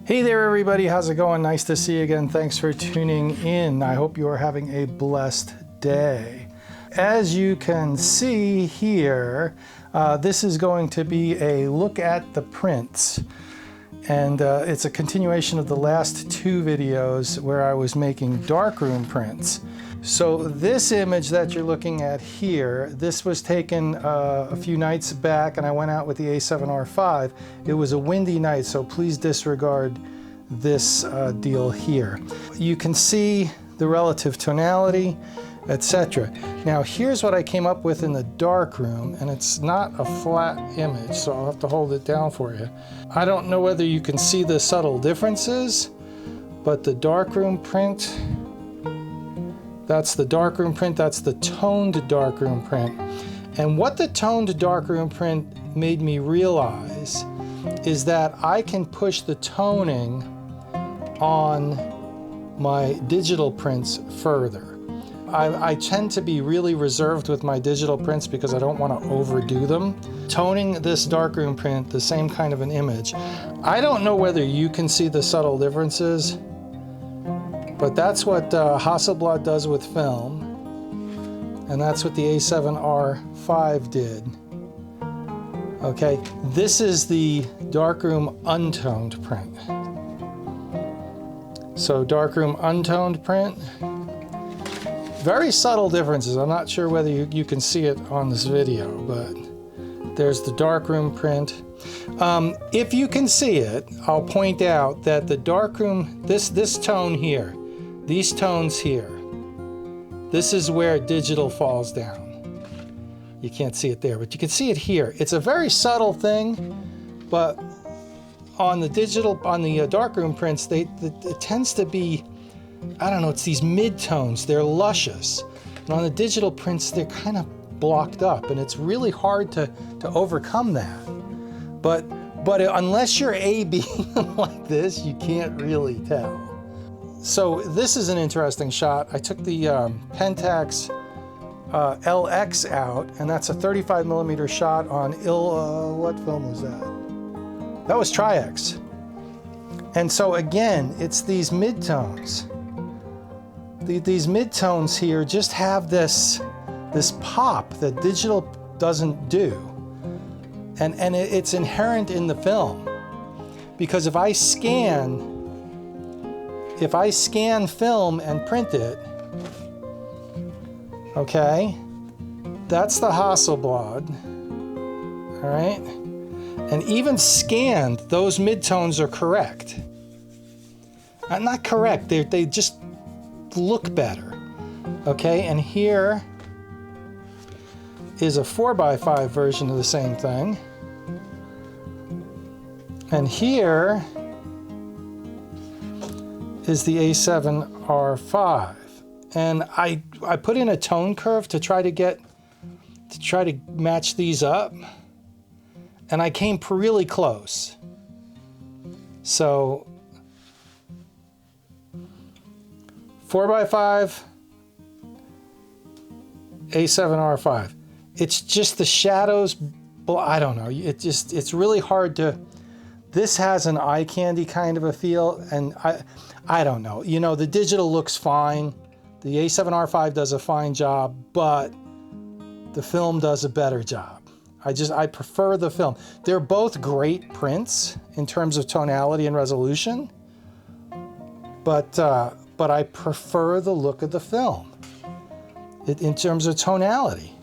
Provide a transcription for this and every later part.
Hey there everybody, how's it going? Nice to see you again. Thanks for tuning in. I hope you are having a blessed day. As you can see here, this is going to be a look at the prints. And it's a continuation of the last two videos where I was making darkroom prints. So this image that you're looking at here, this was taken a few nights back, and I went out with the A7R5. It was a windy night, so please disregard this deal here. You can see the relative tonality, etc. Now here's what I came up with in the darkroom, and it's not a flat image, so I'll have to hold it down for you. I don't know whether you can see the subtle differences, but the darkroom print, that's the darkroom print, that's the toned darkroom print. And what the toned darkroom print made me realize is that I can push the toning on my digital prints further. I tend to be really reserved with my digital prints because I don't want to overdo them. Toning this darkroom print, the same kind of an image, I don't know whether you can see the subtle differences, but that's what Hasselblad does with film, and that's what the A7R5 did. Okay, this is the darkroom untoned print. So darkroom untoned print, very subtle differences. I'm not sure whether you can see it on this video, but there's the darkroom print. If you can see it, I'll point out that the darkroom, this tone here, these tones here, this is where digital falls down. You can't see it there, but you can see it here. It's a very subtle thing, but on the digital, on the darkroom prints, it tends to be, I don't know, it's these mid-tones, they're luscious. And on the digital prints, they're kind of blocked up, and it's really hard to overcome that. But unless you're A-Bing like this, you can't really tell. So this is an interesting shot. I took the Pentax LX out, and that's a 35mm shot on what film was that? That was Tri-X. And so again, it's these midtones. These midtones here just have this pop that digital doesn't do. And it's inherent in the film. Because if I scan film and print it, okay, that's the Hasselblad, all right? And even scanned, those midtones are correct. Not correct, they just look better, okay? And here is a 4x5 version of the same thing. And here is the A7R5. And I put in a tone curve to try to match these up. And I came really close. So 4x5, A7R5. It's just the shadows, I don't know, it's really hard to, this has an eye candy kind of a feel, and I don't know. You know, the digital looks fine. The A7R5 does a fine job, but the film does a better job. I prefer the film. They're both great prints in terms of tonality and resolution, but I prefer the look of the film in terms of tonality.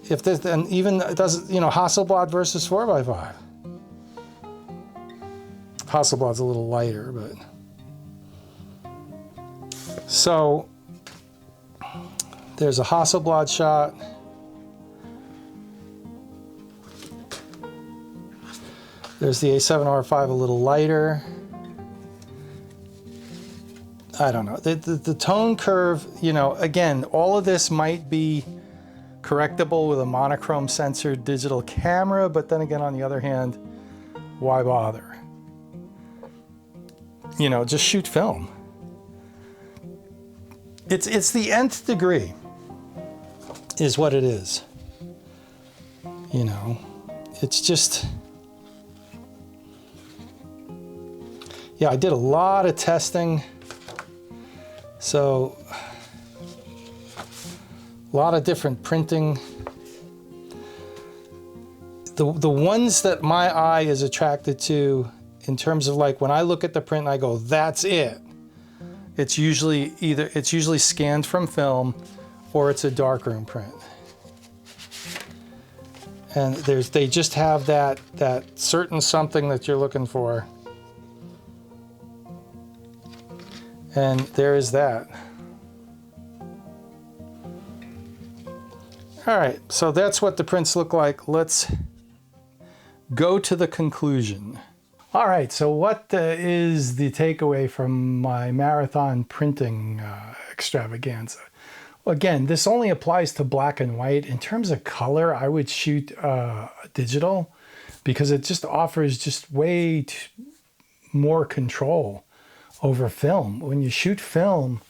If there's, and even it doesn't, you know, Hasselblad versus 4x5. Hasselblad's a little lighter, but so there's a Hasselblad shot. There's the A7R5 a little lighter. I don't know. The tone curve, you know, again, all of this might be correctable with a monochrome sensor digital camera, but then again, on the other hand, why bother? You know, just shoot film. It's the nth degree is what it is. You know, it's just, Yeah, I did a lot of testing. So a lot of different printing. The ones that my eye is attracted to in terms of like when I look at the print and I go, that's it. It's usually scanned from film or it's a darkroom print. And they just have that certain something that you're looking for. And there is that. All right, so that's what the prints look like. Let's go to the conclusion. All right, so what is the takeaway from my marathon printing extravaganza? Again, this only applies to black and white. In terms of color, I would shoot digital because it just offers just way more control over film. When you shoot film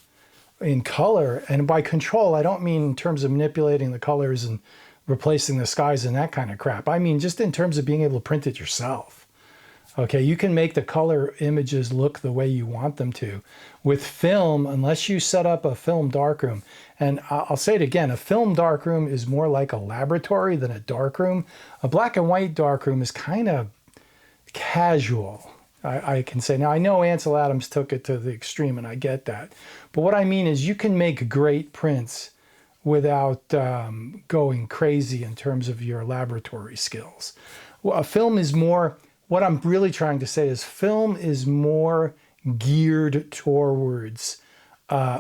in color, and by control, I don't mean in terms of manipulating the colors and replacing the skies and that kind of crap. I mean just in terms of being able to print it yourself. Okay, you can make the color images look the way you want them to. With film, unless you set up a film darkroom, and I'll say it again, a film darkroom is more like a laboratory than a darkroom. A black and white darkroom is kind of casual, I can say. Now, I know Ansel Adams took it to the extreme, and I get that. But what I mean is you can make great prints without going crazy in terms of your laboratory skills. Well, a film is more, what I'm really trying to say is film is more geared towards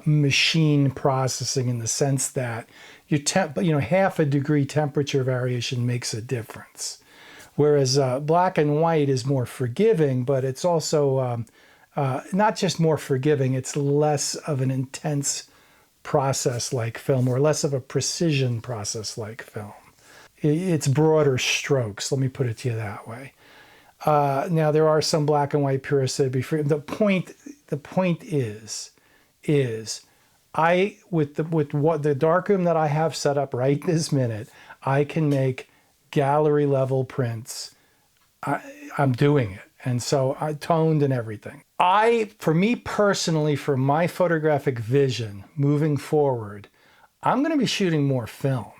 machine processing in the sense that your half a degree temperature variation makes a difference. Whereas black and white is more forgiving, but it's also not just more forgiving, it's less of an intense process like film, or less of a precision process like film. It's broader strokes, let me put it to you that way. Now there are some black and white purists that be free. The point is with what the darkroom that I have set up right this minute, I can make gallery level prints. I'm doing it. And so I toned and everything. For me personally, for my photographic vision moving forward, I'm going to be shooting more film.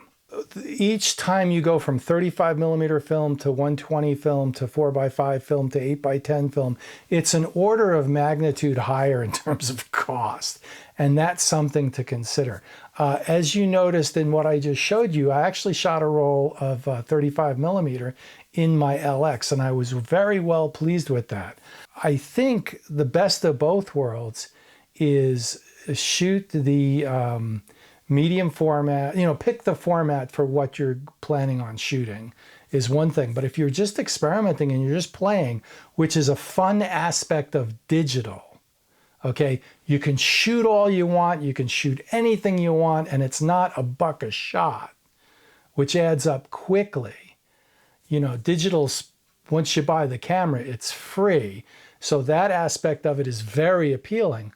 Each time you go from 35mm film to 120 film to 4x5 film to 8x10 film, it's an order of magnitude higher in terms of cost. And that's something to consider. As you noticed in what I just showed you, I actually shot a roll of 35mm in my LX, and I was very well pleased with that. I think the best of both worlds is shoot the medium format, pick the format for what you're planning on shooting is one thing. But if you're just experimenting and you're just playing, which is a fun aspect of digital, okay, you can shoot all you want, you can shoot anything you want, and it's not $1 a shot, which adds up quickly. Digital's, once you buy the camera, it's free. So that aspect of it is very appealing.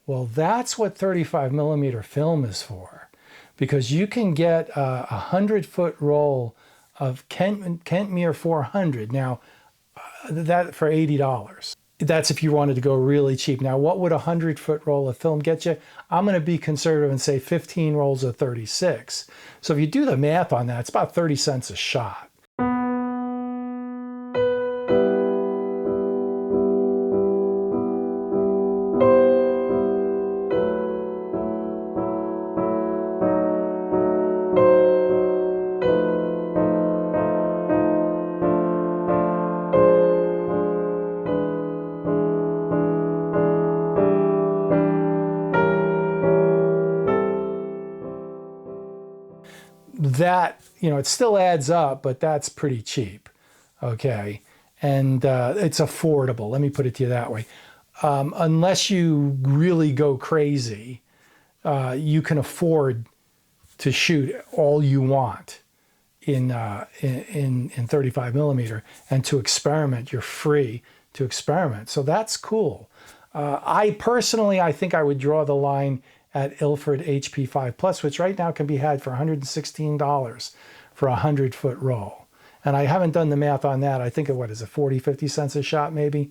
Well, that's what 35mm film is for, because you can get a 100-foot roll of Kentmere 400. Now, that for $80. That's if you wanted to go really cheap. Now, what would a 100-foot roll of film get you? I'm going to be conservative and say 15 rolls of 36. So if you do the math on that, it's about 30 cents a shot. That, it still adds up, but that's pretty cheap, okay? And it's affordable, let me put it to you that way. Unless you really go crazy, you can afford to shoot all you want in 35mm, and to experiment, you're free to experiment. So that's cool. I think I would draw the line at Ilford HP5 Plus, which right now can be had for $116 for a 100-foot roll. And I haven't done the math on that. I think what is it, 40, 50 cents a shot maybe?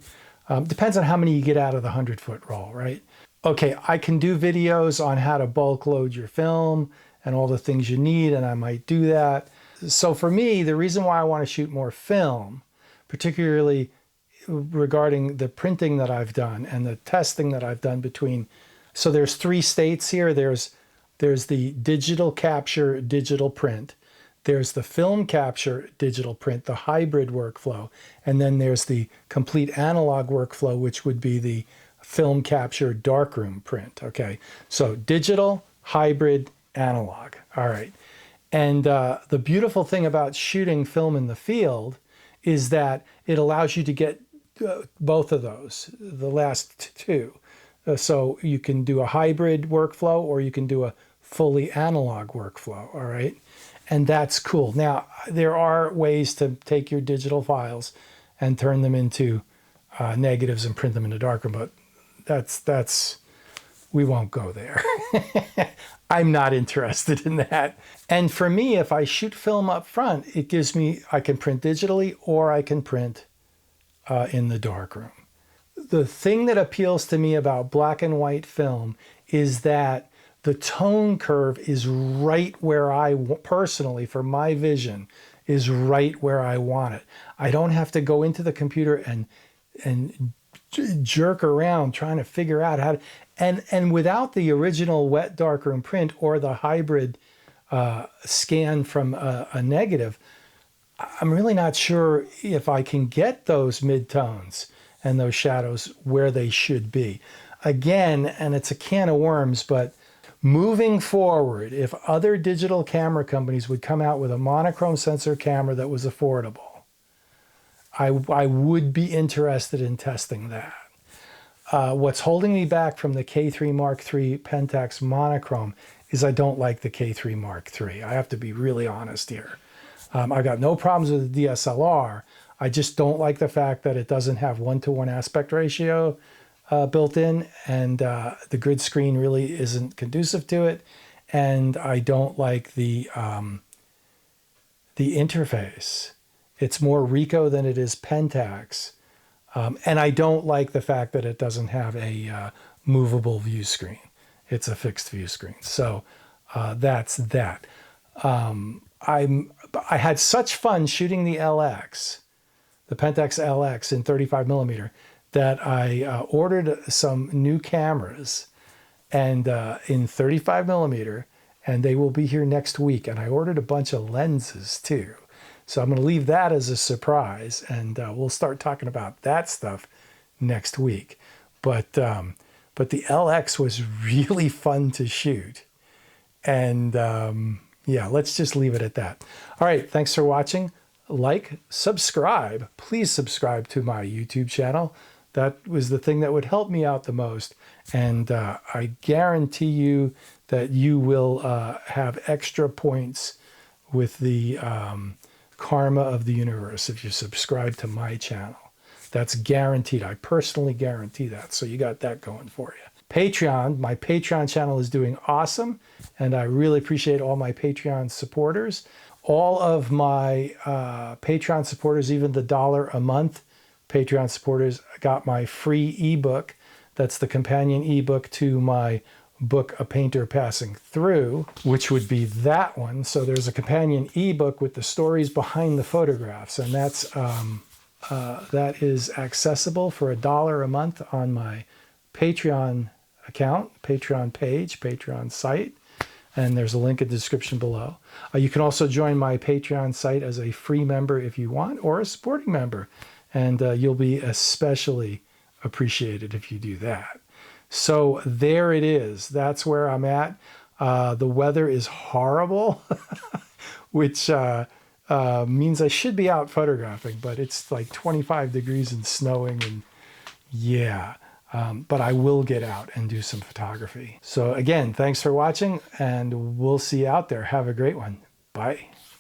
Depends on how many you get out of the 100-foot roll, right? Okay, I can do videos on how to bulk load your film and all the things you need, and I might do that. So for me, the reason why I want to shoot more film, particularly regarding the printing that I've done and the testing that I've done between, so there's 3 states here. There's the digital capture, digital print. There's the film capture, digital print, the hybrid workflow. And then there's the complete analog workflow, which would be the film capture, darkroom print. Okay, so digital, hybrid, analog. All right. And the beautiful thing about shooting film in the field is that it allows you to get both of those, the last 2. So you can do a hybrid workflow or you can do a fully analog workflow, all right? And that's cool. Now, there are ways to take your digital files and turn them into negatives and print them into darkroom, but we won't go there. I'm not interested in that. And for me, if I shoot film up front, it gives me, I can print digitally or I can print in the darkroom. The thing that appeals to me about black and white film is that the tone curve is right where I, personally, for my vision, is right where I want it. I don't have to go into the computer and jerk around trying to figure out how to, and without the original wet darkroom print or the hybrid scan from a negative, I'm really not sure if I can get those midtones and those shadows where they should be. Again, and it's a can of worms, but moving forward, if other digital camera companies would come out with a monochrome sensor camera that was affordable, I would be interested in testing that. What's holding me back from the K3 Mark III Pentax monochrome is I don't like the K3 Mark III. I have to be really honest here. I've got no problems with the DSLR. I just don't like the fact that it doesn't have 1:1 aspect ratio built in, and the grid screen really isn't conducive to it. And I don't like the interface. It's more Ricoh than it is Pentax. And I don't like the fact that it doesn't have a movable view screen. It's a fixed view screen. So that's that. I had such fun shooting the LX, the Pentax LX in 35mm, that I ordered some new cameras and in 35mm, and they will be here next week. And I ordered a bunch of lenses too. So I'm going to leave that as a surprise, and we'll start talking about that stuff next week. But the LX was really fun to shoot. And yeah, let's just leave it at that. All right, thanks for watching. Like, subscribe. Please subscribe to my YouTube channel. That was the thing that would help me out the most. And I guarantee you that you will have extra points with the karma of the universe if you subscribe to my channel. That's guaranteed. I personally guarantee that. So you got that going for you. Patreon, my Patreon channel is doing awesome, and I really appreciate all my Patreon supporters. All of my Patreon supporters, even the $1 a month Patreon supporters, got my free ebook. That's the companion ebook to my book, A Painter Passing Through, which would be that one. So there's a companion ebook with the stories behind the photographs, and that's that is accessible for $1 a month on my Patreon account, Patreon page, Patreon site, and there's a link in the description below. You can also join my Patreon site as a free member if you want, or a supporting member, and you'll be especially appreciated if you do that. So there it is. That's where I'm at. The weather is horrible, which means I should be out photographing, but it's like 25 degrees and snowing, and yeah. But I will get out and do some photography. So again, thanks for watching, and we'll see you out there. Have a great one. Bye.